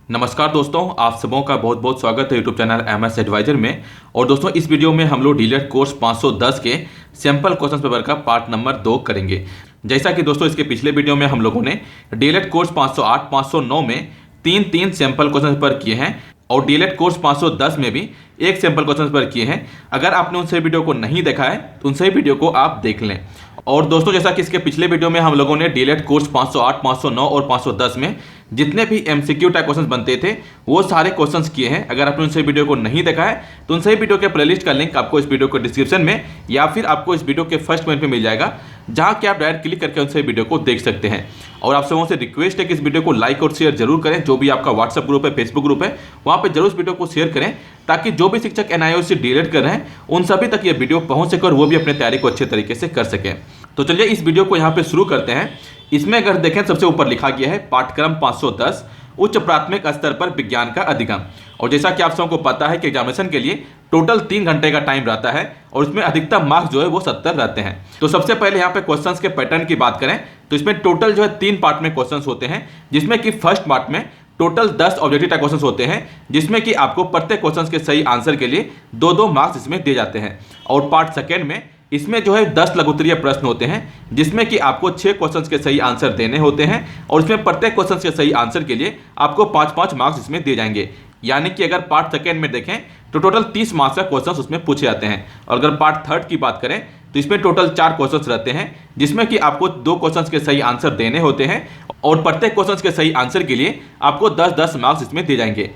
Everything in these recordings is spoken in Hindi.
नमस्कार दोस्तों, आप सबों का बहुत बहुत स्वागत है यूट्यूब चैनल एमएस एडवाइजर में। और दोस्तों, इस वीडियो में हम लोग डीएलएड कोर्स 510 के सैंपल क्वेश्चन पेपर का पार्ट नंबर 2 करेंगे। जैसा कि दोस्तों इसके पिछले वीडियो में हम लोगों ने डीएलएड कोर्स 508, 509 में तीन सैंपल क्वेश्चन पेपर किए हैं और डीएलएड कोर्स 510 में भी एक सैंपल क्वेश्चन पेपर किए हैं। अगर आपने उन सभी वीडियो को नहीं देखा है तो उन सभी वीडियो को आप देख लें। और दोस्तों, जैसा कि इसके पिछले वीडियो में हम लोगों ने डीएलएड कोर्स 508, 509 और 510 में जितने भी एमसीक्यू टाइप क्वेश्चंस बनते थे वो सारे क्वेश्चंस किए हैं। अगर आपने उन सभी वीडियो को नहीं देखा है तो उन सभी वीडियो के प्लेलिस्ट का लिंक आपको इस वीडियो के डिस्क्रिप्शन में या फिर आपको इस वीडियो के फर्स्ट कमेंट में मिल जाएगा, जहां कि आप डायरेक्ट क्लिक करके उन सभी वीडियो को देख सकते हैं। और आप सबों से रिक्वेस्ट है कि इस वीडियो को लाइक और शेयर जरूर करें। जो भी आपका व्हाट्सएप ग्रुप है, फेसबुक ग्रुप है, वहां पर जरूर इस वीडियो को शेयर करें ताकि जो भी शिक्षक एनआईओ से डीएलएड कर रहे हैं उन सभी तक ये वीडियो पहुंच सके और वो भी अपने तैयारी को अच्छे तरीके से कर सकें। तो चलिए इस वीडियो को यहाँ पे शुरू करते हैं। इसमें अगर देखें सबसे ऊपर लिखा गया है पाठ्यक्रम 510 उच्च प्राथमिक स्तर पर विज्ञान का अधिगम। और जैसा कि आप सबको पता है कि एग्जामिनेशन के लिए टोटल 3 घंटे का टाइम रहता है और उसमें अधिकतम मार्क्स जो है वो 70 रहते हैं। तो सबसे पहले यहाँ पे क्वेश्चंस के पैटर्न की बात करें तो इसमें टोटल जो है 3 पार्ट में क्वेश्चंस होते हैं, जिसमें कि फर्स्ट पार्ट में टोटल 10 ऑब्जेक्टिव टाइप क्वेश्चंस होते हैं, जिसमें कि आपको प्रत्येक क्वेश्चंस के सही आंसर के लिए 2-2 मार्क्स इसमें दिए जाते हैं। और पार्ट सेकेंड में इसमें जो है 10 लघुत्तरीय प्रश्न होते हैं, जिसमें कि आपको 6 क्वेश्चंस के सही आंसर देने होते हैं और इसमें प्रत्येक क्वेश्चंस के सही आंसर के लिए आपको 5-5 मार्क्स इसमें दिए जाएंगे। यानी कि अगर पार्ट सेकेंड में देखें तो टोटल 30 मार्क्स का क्वेश्चंस उसमें पूछे जाते हैं। और अगर पार्ट थर्ड की बात करें तो इसमें टोटल 4 क्वेश्चंस रहते हैं, जिसमें कि आपको 2 क्वेश्चंस के सही आंसर देने होते हैं और प्रत्येक क्वेश्चंस के सही आंसर के लिए आपको 10-10 मार्क्स इसमें दिए जाएंगे।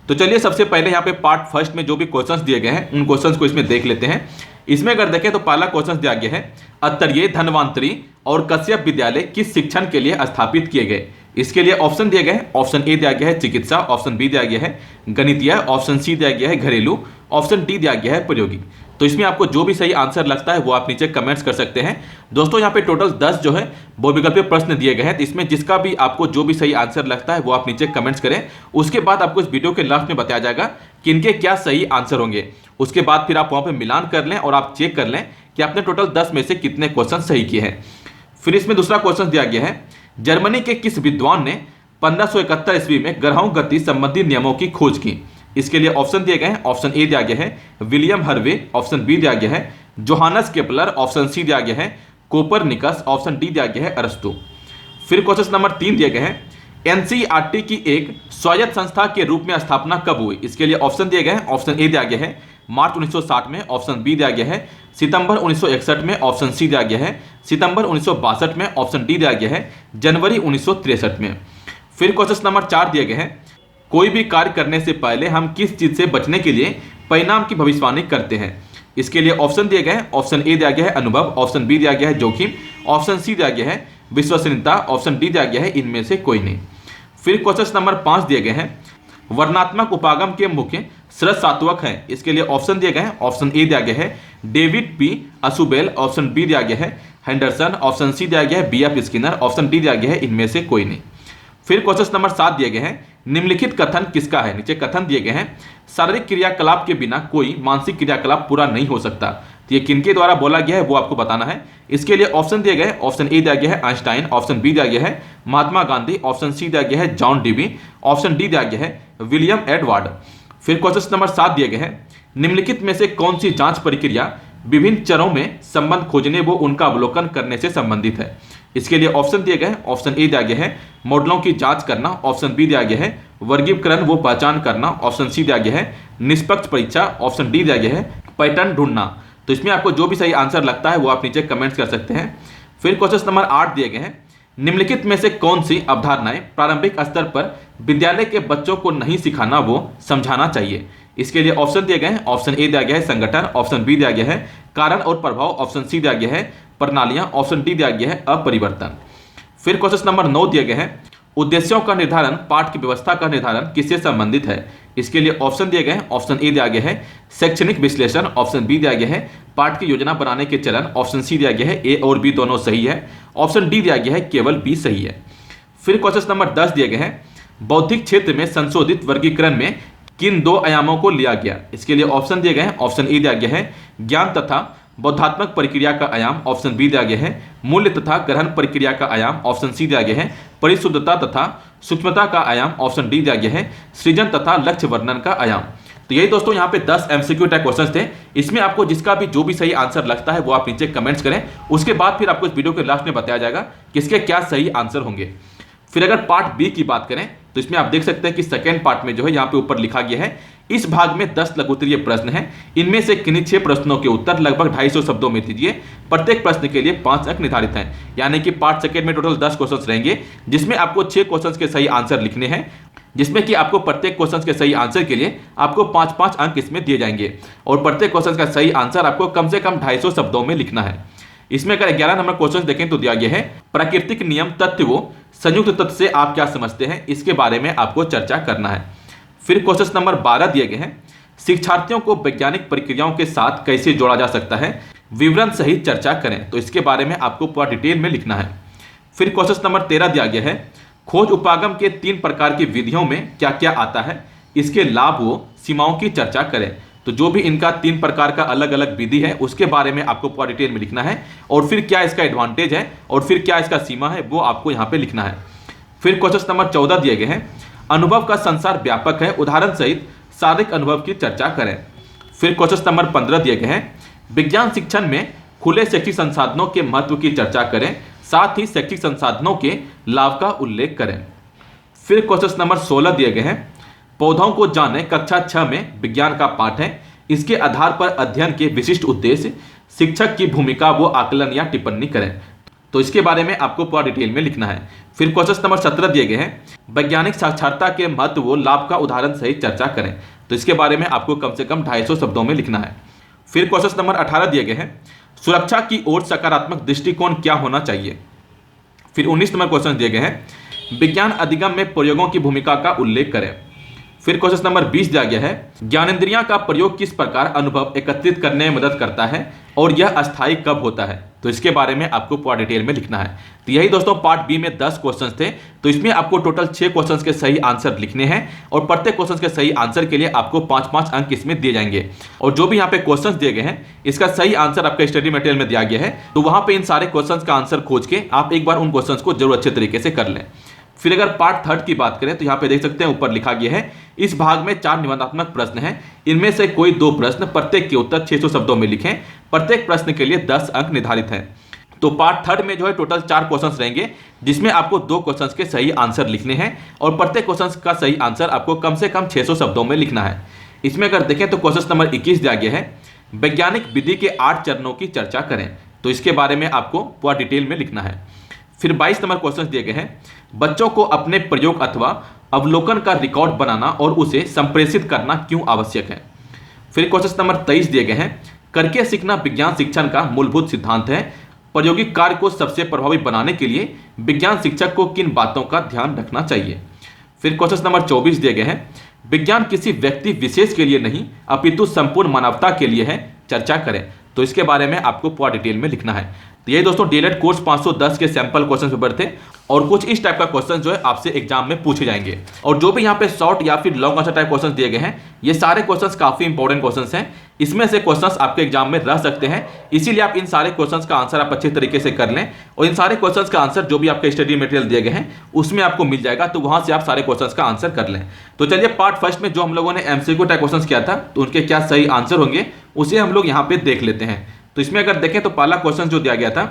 तो चलिए सबसे पहले यहाँ पे पार्ट फर्स्ट में जो भी क्वेश्चंस दिए गए हैं उन क्वेश्चंस को इसमें देख लेते हैं। इसमें अगर देखें तो पहला क्वेश्चन दिया गया है, अत्तरीय, धन्वंतरी और कश्यप विद्यालय किस शिक्षण के लिए स्थापित किए गए। इसके लिए ऑप्शन दिए गए हैं। ऑप्शन ए दिया गया है चिकित्सा, ऑप्शन बी दिया गया है गणितीय, ऑप्शन सी दिया गया है घरेलू, ऑप्शन डी दिया गया है प्रायोगिक। तो इसमें आपको जो भी सही आंसर लगता है वो आप नीचे कमेंट्स कर सकते हैं। दोस्तों यहाँ पे टोटल 10 जो है बहुविकल्पीय प्रश्न दिए गए हैं, तो इसमें जिसका भी आपको जो भी सही आंसर लगता है वो आप नीचे कमेंट्स करें। उसके बाद आपको इस वीडियो के लास्ट में बताया जाएगा कि इनके क्या सही आंसर होंगे। उसके बाद फिर आप वहाँ पे मिलान कर लें और आप चेक कर लें कि आपने टोटल 10 में से कितने क्वेश्चन सही किए हैं। फिर इसमें दूसरा क्वेश्चन दिया गया है, जर्मनी के किस विद्वान ने 1571 ईस्वी में ग्रहों गति संबंधी नियमों की खोज की। इसके लिए ऑप्शन दिए गए हैं। ऑप्शन ए दिया गया है विलियम हर्वे, ऑप्शन बी दिया गया है जोहानस केपलर, ऑप्शन सी दिया गया है कोपरनिकस, ऑप्शन डी दिया गया है अरस्तु। फिर क्वेश्चन नंबर 3 दिए गए हैं, एनसीईआरटी की एक स्वायत्त संस्था के रूप में स्थापना कब हुई। इसके लिए ऑप्शन दिए गए हैं। ऑप्शन ए दिया गया है मार्च 1960 में, ऑप्शन बी दिया गया है सितंबर 1961 में, ऑप्शन सी दिया गया है सितंबर 1962 में, ऑप्शन डी दिया गया है जनवरी 1963 में। फिर क्वेश्चन नंबर 4 दिए गए हैं, कोई भी कार्य करने से पहले हम किस चीज से बचने के लिए परिणाम की भविष्यवाणी करते हैं। इसके लिए ऑप्शन दिए गए हैं। ऑप्शन ए दिया गया है अनुभव, ऑप्शन बी दिया गया है जोखिम, ऑप्शन सी दिया गया है विश्वसनीयता, ऑप्शन डी दिया गया है इनमें से कोई नहीं। फिर क्वेश्चन नंबर 5 दिए गए हैं, वर्णात्मक उपागम के मुख्य स्रोत हैं। इसके लिए ऑप्शन दिए गए हैं। ऑप्शन ए दिया गया है डेविड पी असुबेल, ऑप्शन बी दिया गया है हेंडरसन, ऑप्शन सी दिया गया है बीएफ स्किनर, ऑप्शन डी दिया गया है इनमें से कोई नहीं। फिर क्वेश्चन नंबर 7 दिए गए हैं, निम्नलिखित कथन किसका है। नीचे कथन दिए गए हैं, शारीरिक क्रियाकलाप के बिना कोई मानसिक क्रियाकलाप पूरा नहीं हो सकता। तो ये किनके द्वारा बोला गया है वो आपको बताना है। इसके लिए ऑप्शन दिए गए। ऑप्शन ए दिया गया है आइंस्टाइन, ऑप्शन बी दिया गया है महात्मा गांधी, ऑप्शन सी दिया गया है जॉन डीवी, ऑप्शन डी दिया गया है विलियम एडवर्ड। फिर क्वेश्चन नंबर 7 दिए गए हैं, निम्नलिखित में से कौन सी जांच प्रक्रिया विभिन्न चरों में संबंध खोजने व उनका अवलोकन करने से संबंधित है। इसके लिए ऑप्शन दिए गए। ऑप्शन ए दिया गया है मॉडलों की जांच करना, ऑप्शन बी दिया गया है वर्गीकरण व पहचान करना, ऑप्शन सी दिया गया है निष्पक्ष परीक्षा, ऑप्शन डी दिया गया है पैटर्न ढूंढना। तो इसमें आपको जो भी सही आंसर लगता है वो आप नीचे कमेंट्स कर सकते हैं। फिर क्वेश्चन नंबर 8 दिए गए हैं, निम्नलिखित में से कौन सी अवधारणाएं प्रारंभिक स्तर पर विद्यालय के बच्चों को नहीं सिखाना वो समझाना चाहिए। इसके लिए ऑप्शन दिए गए हैं। ऑप्शन ए दिया गया है संगठन, ऑप्शन बी दिया गया है कारण और प्रभाव, ऑप्शन सी दिया गया है प्रणालियां, ऑप्शन डी दिया गया है अपरिवर्तन। फिर क्वेश्चन नंबर 9 दिए गए हैं, उद्देश्यों का निर्धारण पाठ की व्यवस्था का निर्धारण किससे संबंधित है। इसके लिए ऑप्शन दिए गए हैं। ऑप्शन ए दिया गया है शैक्षणिक विश्लेषण, ऑप्शन बी दिया गया है पाठ की योजना बनाने के चरण, ऑप्शन सी दिया गया है ए और बी दोनों सही है, ऑप्शन डी दिया गया है केवल बी सही है। फिर क्वेश्चन नंबर 10 दिए गए हैं, बौद्धिक क्षेत्र में संशोधित वर्गीकरण में किन 2 आयामों को लिया गया। इसके लिए ऑप्शन दिए गए हैं। ऑप्शन ए दिया गया है ज्ञान तथा बौद्धात्मक प्रक्रिया का आयाम, ऑप्शन बी दिया गया है मूल्य तथा ग्रहण प्रक्रिया का आयाम, ऑप्शन सी दिया गया है परिशुद्धता तथा सूक्ष्मता का आयाम ऑप्शन डी दिया गया है सृजन तथा लक्ष्य वर्णन का आयाम। तो यही दोस्तों यहाँ पे 10 एमसीक्यू टाइप क्वेश्चंस थे। इसमें आपको जिसका भी जो भी सही आंसर लगता है वो आप नीचे कमेंट्स करें, उसके बाद फिर आपको इस वीडियो के लास्ट में बताया जाएगा कि इसके क्या सही आंसर होंगे। फिर अगर पार्ट बी की बात करें तो इसमें आप देख सकते हैं कि सेकेंड पार्ट में जो है यहाँ पे ऊपर लिखा गया है इस भाग में 10 लघुत्तरीय प्रश्न हैं, इनमें से किन्हीं 6 प्रश्नों के उत्तर लगभग 250 शब्दों में दीजिए, प्रत्येक प्रश्न के लिए 5 अंक निर्धारित हैं। यानी कि पार्ट सेकेंड में टोटल 10 क्वेश्चन रहेंगे, जिसमें आपको 6 क्वेश्चन के सही आंसर लिखने हैं, जिसमें कि आपको प्रत्येक क्वेश्चन के सही आंसर के लिए आपको 5-5 अंक इसमें दिए जाएंगे और प्रत्येक क्वेश्चन का सही आंसर आपको कम से कम 250 शब्दों में लिखना है। इसमें अगर 11 नंबर क्वेश्चन देखें तो दिया गया है प्राकृतिक नियम तत्वों संयुक्त तत्व से आप क्या समझते हैं, इसके बारे में आपको चर्चा करना है। फिर क्वेश्चन नंबर 12 दिए गए हैं शिक्षार्थियों को वैज्ञानिक प्रक्रियाओं के साथ कैसे जोड़ा जा सकता है, विवरण सहित चर्चा करें। तो इसके बारे में आपको पूरा डिटेल में लिखना है। फिर क्वेश्चन नंबर 13 दिया गया है खोज उपागम के 3 प्रकार की विधियों में क्या क्या आता है, इसके लाभ व सीमाओं की चर्चा करें। तो जो भी इनका 3 प्रकार का अलग अलग विधि है उसके बारे में आपको पूरा डिटेल में लिखना है और फिर क्या इसका एडवांटेज है और फिर क्या इसका सीमा है वो आपको यहाँ पे लिखना है। फिर क्वेश्चन नंबर 14 दिए गए हैं अनुभव का संसार व्यापक है, उदाहरण सहित शारीरिक अनुभव की चर्चा करें। फिर क्वेश्चन नंबर 15 दिए गए हैं विज्ञान शिक्षण में खुले शैक्षिक संसाधनों के महत्व की चर्चा करें, साथ ही शैक्षिक संसाधनों के लाभ का उल्लेख करें। फिर क्वेश्चन नंबर 16 दिए गए हैं पौधों को जाने, कक्षा 6 में विज्ञान का पाठ है, इसके आधार पर अध्ययन के विशिष्ट उद्देश्य, शिक्षक की भूमिका वो आकलन या टिप्पणी करें। तो इसके बारे में आपको पूरा डिटेल में लिखना है। फिर क्वेश्चन नंबर 17 दिए गए हैं वैज्ञानिक साक्षरता के महत्व व लाभ का उदाहरण सहित चर्चा करें। तो इसके बारे में आपको कम से कम 250 शब्दों में लिखना है। फिर क्वेश्चन नंबर 18 दिए गए हैं सुरक्षा की ओर सकारात्मक दृष्टिकोण क्या होना चाहिए। फिर 19 नंबर क्वेश्चन दिए गए हैं विज्ञान अधिगम में प्रयोगों की भूमिका का उल्लेख करें। फिर क्वेश्चन नंबर 20 दिया गया है ज्ञानेंद्रियां का प्रयोग किस प्रकार अनुभव एकत्रित करने में मदद करता है और यह अस्थायी कब होता है। तो इसके बारे में आपको पूरा डिटेल में लिखना है। तो यही दोस्तों पार्ट बी में 10 क्वेश्चंस थे। तो इसमें आपको टोटल 6 क्वेश्चंस के सही आंसर लिखने हैं और प्रत्येक क्वेश्चन के सही आंसर के लिए आपको 5-5 अंक इसमें दिए जाएंगे। और जो भी यहाँ पे क्वेश्चंस दिए गए हैं इसका सही आंसर आपका स्टडी मटेरियल में दिया गया है, तो वहां पे इन सारे क्वेश्चंस का आंसर खोज के आप एक बार उन क्वेश्चंस को जरूर अच्छे तरीके से कर लें। फिर अगर पार्ट थर्ड की बात करें तो यहाँ पे देख सकते हैं ऊपर लिखा गया है इस भाग में 4 निबंधात्मक प्रश्न हैं, इनमें से कोई 2 प्रश्न, प्रत्येक के उत्तर 600 शब्दों में लिखें, प्रत्येक प्रश्न के लिए 10 अंक निर्धारित हैं। तो पार्ट थर्ड में जो है टोटल 4 क्वेश्चंस रहेंगे, जिसमें आपको 2 क्वेश्चंस के सही आंसर लिखने हैं और प्रत्येक क्वेश्चन का सही आंसर आपको कम से कम 600 शब्दों में लिखना है। इसमें अगर देखें तो क्वेश्चन नंबर 21 दिया गया है वैज्ञानिक विधि के 8 चरणों की चर्चा करें। तो इसके बारे में आपको पूरा डिटेल में लिखना है। फिर 22 नंबर क्वेश्चन दिए गए हैं बच्चों को अपने प्रयोग अथवा अवलोकन का रिकॉर्ड बनाना और उसे संप्रेषित करना क्यों आवश्यक है। फिर क्वेश्चन नंबर 23 दिए गए हैं करके सीखना विज्ञान शिक्षण का मूलभूत सिद्धांत है, प्रायोगिक कार्य को सबसे प्रभावी बनाने के लिए विज्ञान शिक्षक को किन बातों का ध्यान रखना चाहिए। फिर क्वेश्चन नंबर 24 दिए गए हैं विज्ञान किसी व्यक्ति विशेष के लिए नहीं अपितु संपूर्ण मानवता के लिए है, चर्चा करें। तो इसके बारे में आपको पूरा डिटेल में लिखना है। तो ये दोस्तों डीएलएड कोर्स 510 के सैंपल क्वेश्चन पेपर थे और कुछ इस टाइप का क्वेश्चन जो है आपसे एग्जाम में पूछे जाएंगे। और जो भी यहाँ पे शॉर्ट या फिर लॉन्ग आंसर टाइप क्वेश्चन दिए गए हैं ये सारे क्वेश्चंस काफी इंपॉर्टेंट क्वेश्चंस हैं, इसमें से क्वेश्चंस आपके एग्जाम में रह सकते हैं, इसीलिए आप इन सारे क्वेश्चंस का आंसर आप अच्छे तरीके से कर लें और इन सारे क्वेश्चंस का आंसर जो भी आपके स्टडी मटेरियल दिए गए हैं उसमें आपको मिल जाएगा, तो वहां से आप सारे क्वेश्चंस का आंसर कर लें। तो चलिए पार्ट फर्स्ट में जो हम लोगों ने एमसीक्यू टाइप क्वेश्चन किया था तो उनके क्या सही आंसर होंगे उसे हम लोग यहाँ पे देख लेते हैं। तो इसमें अगर देखें तो पहला क्वेश्चन जो दिया गया था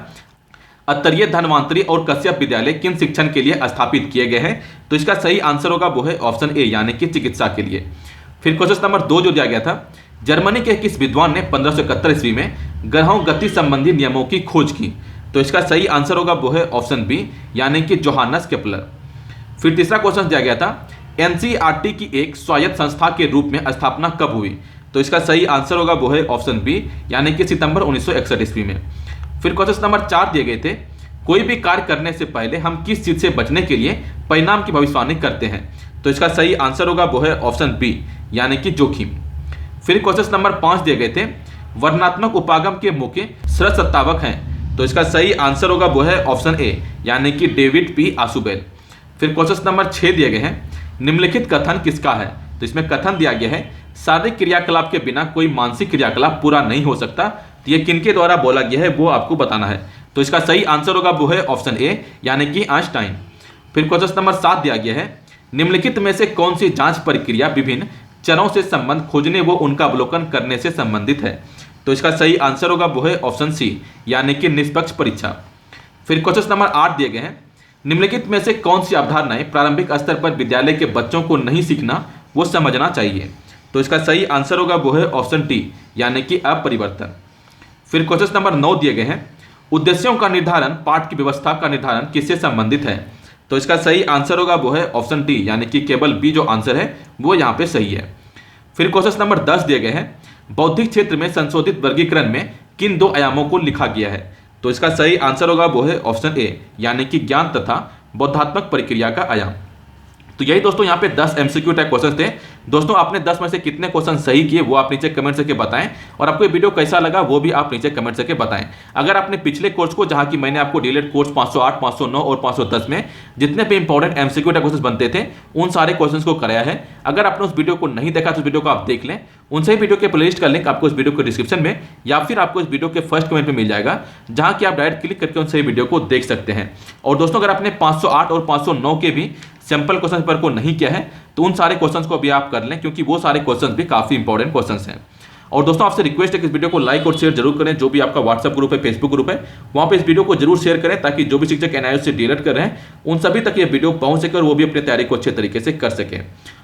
अत्तरीय, धन्वंतरी और कश्यप विद्यालय किन शिक्षण के लिए स्थापित किए गए हैं। तो इसका सही आंसर होगा वो है ऑप्शन ए यानी कि चिकित्सा के लिए। फिर क्वेश्चन नंबर 2 जो दिया गया था जर्मनी के किस विद्वान ने 1571 ईस्वी में ग्रहों गति संबंधी नियमों की खोज की। तो इसका सही आंसर होगा वो है ऑप्शन बी यानी कि जोहानस केपलर। फिर तीसरा क्वेश्चन दिया गया था एनसीईआरटी की एक स्वायत्त संस्था के रूप में स्थापना कब हुई। तो इसका सही आंसर होगा वो है ऑप्शन बी यानी कि सितंबर 1961 ईस्वी में। फिर क्वेश्चन नंबर 4 दिए गए थे कोई भी कार्य करने से पहले हम किस चीज से बचने के लिए परिणाम की भविष्यवाणी करते हैं। तो इसका सही आंसर होगा वो है ऑप्शन बी यानी कि जोखिम। फिर क्वेश्चन नंबर 5 दिए गए थे वर्णनात्मक उपागम के मुख्य सहसत्तावक हैं। तो इसका सही आंसर होगा वो है ऑप्शन ए यानी कि डेविड पी आशुबेल। फिर क्वेश्चन नंबर 6 दिए गए हैं निम्नलिखित कथन किसका है। तो इसमें कथन दिया गया है शारीरिक क्रियाकलाप के बिना कोई मानसिक क्रियाकलाप पूरा नहीं हो सकता। तो ये किनके द्वारा बोला गया है वो आपको बताना है। तो इसका सही आंसर होगा वो है ऑप्शन ए यानी कि आइंस्टाइन। फिर क्वेश्चन नंबर 7 दिया गया है, निम्नलिखित में से कौन सी जांच प्रक्रिया विभिन्न चरों से संबंध खोजने व उनका अवलोकन करने से संबंधित है। तो इसका सही आंसर होगा वो है ऑप्शन सी, यानी कि निष्पक्ष परीक्षा। फिर क्वेश्चन नंबर 8 दिए गए हैं, निम्नलिखित में से कौन सी अवधारणाएं प्रारंभिक स्तर पर विद्यालय के बच्चों को नहीं सीखना वो समझना चाहिए। तो इसका सही आंसर होगा वो है ऑप्शन टी, यानी कि अपरिवर्तन। फिर क्वेश्चन नंबर 9 दिए गए हैं, उद्देश्यों का निर्धारण पाठ की व्यवस्था का निर्धारण किससे संबंधित है। तो इसका सही आंसर होगा वो है ऑप्शन टी, यानी कि केवल बी जो आंसर है वो यहाँ पे सही है। फिर क्वेश्चन नंबर 10 दिए गए हैं, बौद्धिक क्षेत्र में संशोधित वर्गीकरण में किन दो आयामों को लिखा गया है। तो इसका सही आंसर होगा वो है ऑप्शन ए, यानी कि ज्ञान तथा बौद्धात्मक प्रक्रिया का आयाम। तो यही दोस्तों यहाँ पे 10 एमसीक्यू टाइप क्वेश्चन थे। दोस्तों आपने 10 में से कितने क्वेश्चन सही किए वो आप नीचे कमेंट करके बताएं, और आपको ये वीडियो कैसा लगा वो भी आप नीचे कमेंट करके बताएं। अगर आपने पिछले कोर्स को, जहाँ की मैंने आपको डीएलएड कोर्स 508, 509 और 510 में जितने भी इंपॉर्टेंट एमसीक्यू टाइप क्वेश्चन बनते थे उन सारे क्वेश्चन को कराया है, अगर आपने उस वीडियो को नहीं देखा तो उस वीडियो को आप देख लें। उन सही वीडियो के प्लेलिस्ट का लिंक आपको इस वीडियो के डिस्क्रिप्शन में या फिर आपको इस वीडियो के फर्स्ट कमेंट में मिल जाएगा, जहां कि आप डायरेक्ट क्लिक करके उन सही वीडियो को देख सकते हैं। और दोस्तों अगर आपने 508 और 509 के भी सैंपल क्वेश्चन पेपर को नहीं किया है तो उन सारे क्वेश्चंस को भी आप कर लें, क्योंकि वो सारे क्वेश्चंस भी काफी इंपॉर्टेंट क्वेश्चंस हैं। और दोस्तों आपसे रिक्वेस्ट है कि इस वीडियो को लाइक और शेयर जरूर करें। जो भी आपका व्हाट्सएप ग्रुप है, फेसबुक ग्रुप है, वहां पे इस वीडियो को जरूर शेयर करें, ताकि जो भी शिक्षक एनआईओ से डीएलएड कर रहे हैं उन सभी तक ये वीडियो पहुंच सके और वो भी अपनी तैयारी को अच्छे तरीके से कर सके।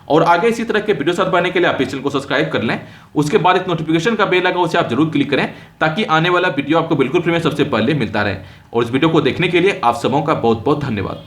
और आगे इसी तरह के वीडियो साथ पाने के लिए आप इस चैनल को सब्सक्राइब कर लें। उसके बाद इस नोटिफिकेशन का बेल लगा उसे आप जरूर क्लिक करें, ताकि आने वाला वीडियो आपको बिल्कुल फ्री में सबसे पहले मिलता रहे। और इस वीडियो को देखने के लिए आप सबों का बहुत बहुत धन्यवाद।